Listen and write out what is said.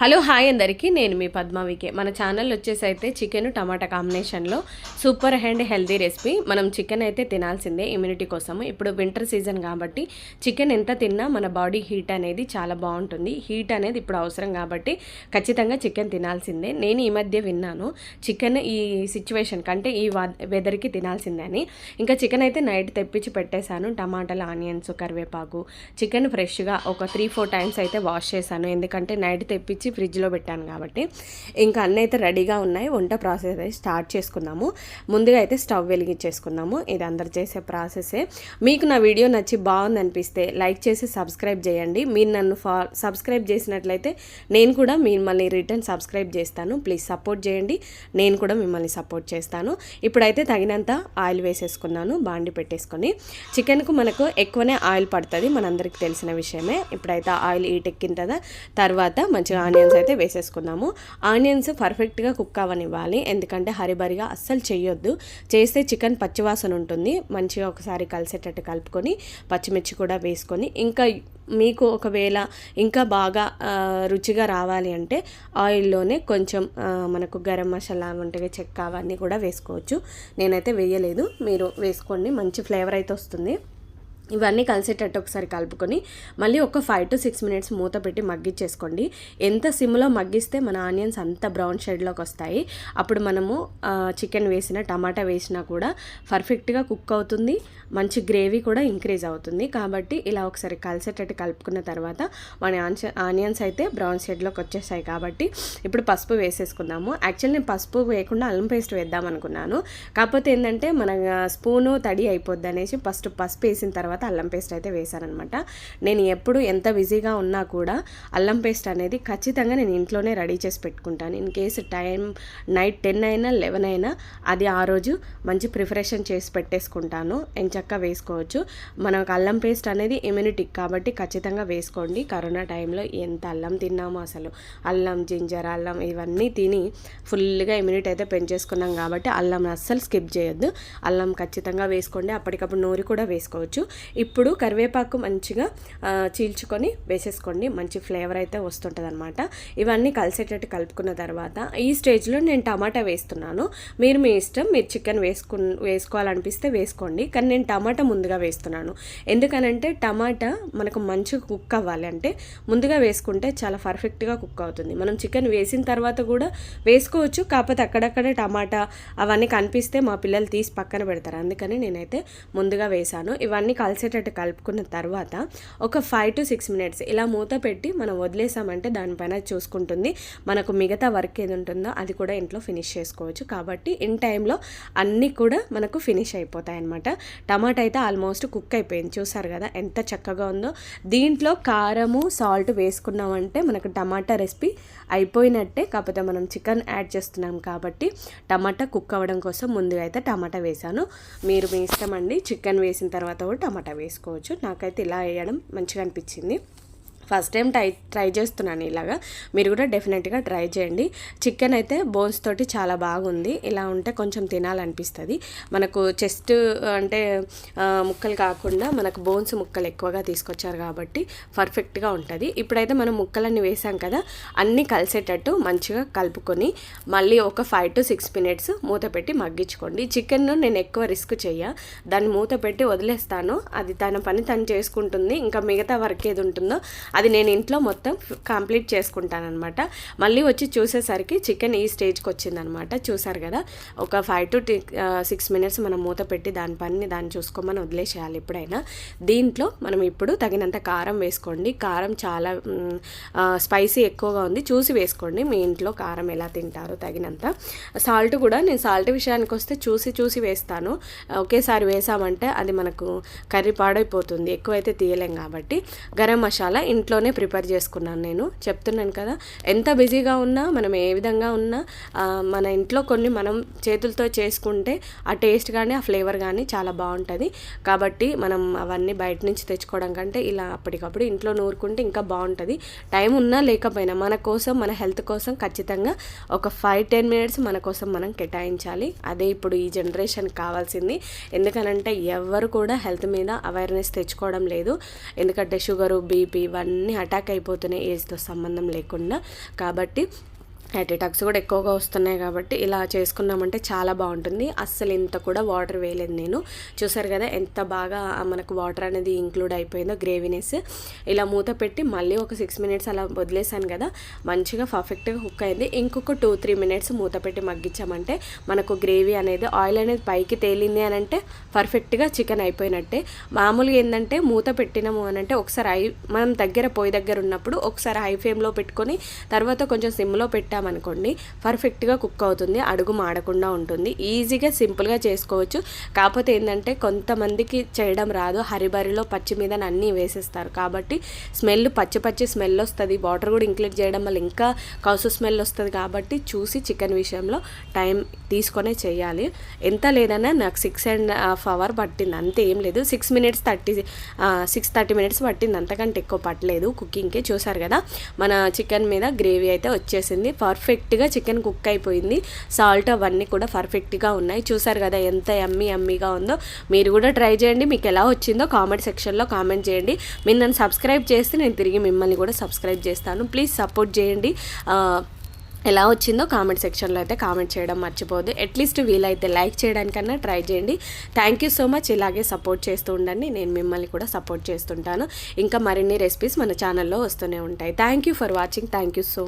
Hello hi అందరికీ, నేను మీ పద్మావికే. మన ఛానల్ వచ్చేసి అయితే చికెన్ టమాటా కాంబినేషన్లో సూపర్ అండ్ హెల్దీ రెసిపీ. మనం చికెన్ అయితే తినాల్సిందే ఇమ్యూనిటీ కోసము. ఇప్పుడు వింటర్ సీజన్ కాబట్టి చికెన్ ఎంత తిన్నా మన బాడీ హీట్ అనేది చాలా బాగుంటుంది. హీట్ అనేది ఇప్పుడు అవసరం కాబట్టి ఖచ్చితంగా చికెన్ తినాల్సిందే. నేను ఈ మధ్య విన్నాను చికెన్ ఈ సిచ్యువేషన్ కంటే ఈ వెదర్కి తినాల్సిందే అని. ఇంకా చికెన్ అయితే నైట్ తెప్పించి పెట్టేశాను. టమాటాలు, ఆనియన్స్, కరివేపాకు, చికెన్ ఫ్రెష్గా ఒక 3-4 టైమ్స్ అయితే వాష్ చేశాను. ఎందుకంటే నైట్ తెప్పించి ఫ్రిడ్జ్లో పెట్టాను కాబట్టి. ఇంకా అన్నీ అయితే రెడీగా ఉన్నాయి. వంట ప్రాసెస్ అయితే స్టార్ట్ చేసుకుందాము. ముందుగా అయితే స్టవ్ వెలిగించేసుకుందాము. ఇది అందరు చేసే ప్రాసెసే. మీకు నా వీడియో నచ్చి బాగుంది అనిపిస్తే లైక్ చేసి సబ్స్క్రైబ్ చేయండి. మీరు నన్ను సబ్స్క్రైబ్ చేసినట్లయితే నేను కూడా మిమ్మల్ని రిటర్న్ సబ్స్క్రైబ్ చేస్తాను. ప్లీజ్ సపోర్ట్ చేయండి, నేను కూడా మిమ్మల్ని సపోర్ట్ చేస్తాను. ఇప్పుడైతే తగినంత ఆయిల్ వేసేసుకున్నాను. బాండి పెట్టేసుకొని, చికెన్కు మనకు ఎక్కువనే ఆయిల్ పడుతుంది, మనందరికీ తెలిసిన విషయమే. ఇప్పుడైతే ఆయిల్ ఈటెక్కిన తర్వాత మంచిగా ఆనియన్స్ అయితే వేసేసుకుందాము. ఆనియన్స్ పర్ఫెక్ట్గా కుక్ అవ్వనివ్వాలి, ఎందుకంటే హరిబరిగా అస్సలు చేయొద్దు. చేస్తే చికెన్ పచ్చివాసన ఉంటుంది. మంచిగా ఒకసారి కలిసేటట్టు కలుపుకొని పచ్చిమిర్చి కూడా వేసుకొని, ఇంకా మీకు ఒకవేళ ఇంకా బాగా రుచిగా రావాలి అంటే ఆయిల్లోనే కొంచెం మనకు గరం మసాలా, వంటగా చెక్క అవన్నీ కూడా వేసుకోవచ్చు. నేనైతే వేయలేదు, మీరు వేసుకోండి, మంచి ఫ్లేవర్ అయితే వస్తుంది. ఇవన్నీ కలిసేటట్టు ఒకసారి కలుపుకొని మళ్ళీ ఒక 5 to 6 minutes మూత పెట్టి మగ్గిచ్చేసుకోండి. ఎంత సిమ్లో మగ్గిస్తే మన ఆనియన్స్ అంత బ్రౌన్ షేడ్లోకి వస్తాయి. అప్పుడు మనము చికెన్ వేసిన, టమాటా వేసినా కూడా పర్ఫెక్ట్గా కుక్ అవుతుంది. మంచి గ్రేవీ కూడా ఇంక్రీజ్ అవుతుంది. కాబట్టి ఇలా ఒకసారి కలిసేటట్టు కలుపుకున్న తర్వాత మన ఆనియన్స్ అయితే బ్రౌన్ షేడ్లోకి వచ్చేసాయి. కాబట్టి ఇప్పుడు పసుపు వేసేసుకుందాము. యాక్చువల్లీ నేను పసుపు వేయకుండా అల్లం పేస్ట్ వేద్దాం అనుకున్నాను. కాకపోతే ఏంటంటే మన స్పూను తడి అయిపోద్ది అనేసి ఫస్ట్ పసుపు వేసిన తర్వాత అల్లం పేస్ట్ అయితే వేసానమాట. నేను ఎప్పుడు ఎంత బిజీగా ఉన్నా కూడా అల్లం పేస్ట్ అనేది ఖచ్చితంగా నేను ఇంట్లోనే రెడీ చేసి పెట్టుకుంటాను. ఇన్ కేసు టైం నైట్ 10 అయినా 11 అయినా అది ఆ రోజు మంచి ప్రిపరేషన్ చేసి పెట్టేసుకుంటాను. ఎంచక్కా వేసుకోవచ్చు. మనకు అల్లం పేస్ట్ అనేది ఇమ్యూనిటీ కాబట్టి ఖచ్చితంగా వేసుకోండి. కరోనా టైంలో ఎంత అల్లం తిన్నామో అసలు. అల్లం, జింజర్, అల్లం ఇవన్నీ తిని ఫుల్గా ఇమ్యూనిటీ అయితే పెంచేసుకున్నాం కాబట్టి అల్లం అస్సలు స్కిప్ చేయొద్దు. అల్లం ఖచ్చితంగా వేసుకోండి. అప్పటికప్పుడు నూరి కూడా వేసుకోవచ్చు. ఇప్పుడు కరివేపాకు మంచిగా చీల్చుకొని వేసేసుకోండి. మంచి ఫ్లేవర్ అయితే వస్తుంటుంది అనమాట. ఇవన్నీ కలిసేటట్టు కలుపుకున్న తర్వాత ఈ స్టేజ్లో నేను టమాటా వేస్తున్నాను. మీరు మీ ఇష్టం, మీరు చికెన్ వేసుకోవాలనిపిస్తే వేసుకోండి. కానీ నేను టమాటా ముందుగా వేస్తున్నాను. ఎందుకనంటే టమాటా మనకు మంచిగా కుక్ అవ్వాలి అంటే ముందుగా వేసుకుంటే చాలా పర్ఫెక్ట్గా కుక్ అవుతుంది. మనం చికెన్ వేసిన తర్వాత కూడా వేసుకోవచ్చు, కాకపోతే అక్కడక్కడే టమాటా అవన్నీ కనిపిస్తే మా పిల్లలు తీసి పక్కన పెడతారు. అందుకని నేనైతే ముందుగా వేశాను. ఇవన్నీ కలిసేటట్టు కలుపుకున్న తర్వాత ఒక 5 to 6 minutes ఇలా మూత పెట్టి మనం వదిలేసామంటే దానిపైన చూసుకుంటుంది. మనకు మిగతా వర్క్ ఏది ఉంటుందో అది కూడా ఇంట్లో ఫినిష్ చేసుకోవచ్చు. కాబట్టి ఇన్ టైంలో అన్నీ కూడా మనకు ఫినిష్ అయిపోతాయి అన్నమాట. టమాటా అయితే ఆల్మోస్ట్ కుక్ అయిపోయింది. చూసారు కదా ఎంత చక్కగా ఉందో. దీంట్లో కారము, సాల్ట్ వేసుకున్నామంటే మనకు టమాటా రెసిపీ అయిపోయినట్టే. కాకపోతే మనం చికెన్ యాడ్ చేస్తున్నాం కాబట్టి టమాటా కుక్ అవ్వడం కోసం ముందుగా అయితే టమాటా వేసాను. మీరు మీ ఇష్టం అండి, చికెన్ వేసిన తర్వాత కూడా టమాటా వేసుకోవచ్చు. నాకైతే ఇలా వేయడం మంచిగా అనిపించింది. ఫస్ట్ టైం ట్రై చేస్తున్నాను ఇలాగా. మీరు కూడా డెఫినెట్గా ట్రై చేయండి. చికెన్ అయితే బోన్స్ తోటి చాలా బాగుంది. ఇలా ఉంటే కొంచెం తినాలనిపిస్తుంది. మనకు చెస్ట్ అంటే ముక్కలు కాకుండా మనకు బోన్స్ ముక్కలు ఎక్కువగా తీసుకొచ్చారు కాబట్టి పర్ఫెక్ట్గా ఉంటుంది. ఇప్పుడైతే మనం ముక్కలన్నీ వేసాం కదా, అన్నీ కలిసేటట్టు మంచిగా కలుపుకొని మళ్ళీ ఒక 5 to 6 minutes మూత పెట్టి మగ్గించుకోండి. చికెన్ నేను ఎక్కువ రిస్క్ దాన్ని మూత పెట్టి వదిలేస్తాను. అది తన పని తను చేసుకుంటుంది. ఇంకా మిగతా వర్క్ ఏది ఉంటుందో అది నేను ఇంట్లో మొత్తం కంప్లీట్ చేసుకుంటానమాట. మళ్ళీ వచ్చి చూసేసరికి చికెన్ ఈ స్టేజ్కి వచ్చిందనమాట. చూసారు కదా, ఒక 5 to 6 minutes మనం మూత పెట్టి దాని పని దాన్ని చూసుకోమని వదిలేసేయాలి. ఎప్పుడైనా దీంట్లో మనం ఇప్పుడు తగినంత కారం వేసుకోండి. కారం చాలా స్పైసీ ఎక్కువగా ఉంది, చూసి వేసుకోండి. మీ ఇంట్లో కారం ఎలా తింటారో తగినంత. సాల్ట్ కూడా నేను సాల్ట్ విషయానికి వస్తే చూసి వేస్తాను. ఒకేసారి వేసామంటే అది మనకు కర్రీ పాడైపోతుంది, ఎక్కువైతే తీయలేం కాబట్టి. గరం మసాలా ఇంట్లోనే ప్రిపేర్ చేసుకున్నాను. నేను చెప్తున్నాను కదా, ఎంత బిజీగా ఉన్నా మనం ఏ విధంగా ఉన్నా మన ఇంట్లో కొన్ని మనం చేతులతో చేసుకుంటే ఆ టేస్ట్ కానీ ఆ ఫ్లేవర్ కానీ చాలా బాగుంటుంది. కాబట్టి మనం అవన్నీ బయట నుంచి తెచ్చుకోవడం కంటే ఇలా అప్పటికప్పుడు ఇంట్లో నూరుకుంటే ఇంకా బాగుంటుంది. టైం ఉన్నా లేకపోయినా మన కోసం, మన హెల్త్ కోసం ఖచ్చితంగా ఒక 5-10 minutes మన కోసం మనం కేటాయించాలి. అదే ఇప్పుడు ఈ జనరేషన్ కావాల్సింది. ఎందుకనంటే ఎవరు కూడా హెల్త్ మీద అవేర్నెస్ తెచ్చుకోవడం లేదు. ఎందుకంటే షుగరు, బీపీ ఇవన్నీ అన్నీ అటాక్ అయిపోతున్నాయి ఏజ్తో సంబంధం లేకుండా. కాబట్టి హార్ట్ అటాక్స్ కూడా ఎక్కువగా వస్తున్నాయి కాబట్టి ఇలా చేసుకున్నామంటే చాలా బాగుంటుంది. అస్సలు ఇంత కూడా వాటర్ వేయలేదు నేను. చూసారు కదా ఎంత బాగా మనకు వాటర్ అనేది ఇంక్లూడ్ అయిపోయిందో గ్రేవీనెస్. ఇలా మూత పెట్టి మళ్ళీ ఒక 6 మినిట్స్ అలా వదిలేసాను కదా, మంచిగా పర్ఫెక్ట్గా కుక్ అయింది. ఇంకొక 2-3 మినిట్స్ మూత పెట్టి మగ్గించామంటే మనకు గ్రేవీ అనేది ఆయిల్ అనేది పైకి తేలింది అని అంటే పర్ఫెక్ట్గా చికెన్ అయిపోయినట్టే. మామూలుగా ఏంటంటే మూత పెట్టినాము అని అంటే ఒకసారి మనం పొయ్యి దగ్గర ఉన్నప్పుడు ఒకసారి హై ఫ్లేమ్లో పెట్టుకొని తర్వాత కొంచెం సిమ్లో అనుకోండి, పర్ఫెక్ట్గా కుక్ అవుతుంది, అడుగు మాడకుండా ఉంటుంది. ఈజీగా సింపుల్గా చేసుకోవచ్చు. కాకపోతే ఏంటంటే కొంతమందికి చేయడం రాదు, హరిబరిలో పచ్చి మీద అన్నీ వేసేస్తారు కాబట్టి పచ్చి స్మెల్ వస్తుంది. వాటర్ కూడా ఇంక్లూడ్ చేయడం వల్ల ఇంకా కౌసు స్మెల్ వస్తుంది. కాబట్టి చూసి చికెన్ విషయంలో టైం తీసుకొనే చేయాలి. ఎంత లేదన్నా నాకు 6.5 hours పట్టింది, అంతే, ఏం లేదు. 6:30 minutes పట్టింది, అంతకంటే ఎక్కువ పట్టలేదు కుకింగ్కి. చూసారు కదా మన చికెన్ మీద గ్రేవీ అయితే వచ్చేసింది. పర్ఫెక్ట్గా చికెన్ కుక్ అయిపోయింది. సాల్ట్ అవన్నీ కూడా పర్ఫెక్ట్గా ఉన్నాయి. చూసారు కదా ఎంత యమ్మీగా ఉందో. మీరు కూడా ట్రై చేయండి. మీకు ఎలా వచ్చిందో కామెంట్ సెక్షన్లో కామెంట్ చేయండి. మీరు నన్ను సబ్స్క్రైబ్ చేస్తే నేను తిరిగి మిమ్మల్ని కూడా సబ్స్క్రైబ్ చేస్తాను. ప్లీజ్ సపోర్ట్ చేయండి. ఎలా వచ్చిందో కామెంట్ సెక్షన్లో అయితే కామెంట్ చేయడం మర్చిపోద్దు. అట్లీస్ట్ వీలైతే లైక్ చేయడానికన్నా ట్రై చేయండి. Thank you so much. ఇలాగే సపోర్ట్ చేస్తూ ఉండండి, నేను మిమ్మల్ని కూడా సపోర్ట్ చేస్తుంటాను. ఇంకా మరిన్ని రెసిపీస్ మన ఛానల్లో వస్తూనే ఉంటాయి. Thank you for watching. Thank you so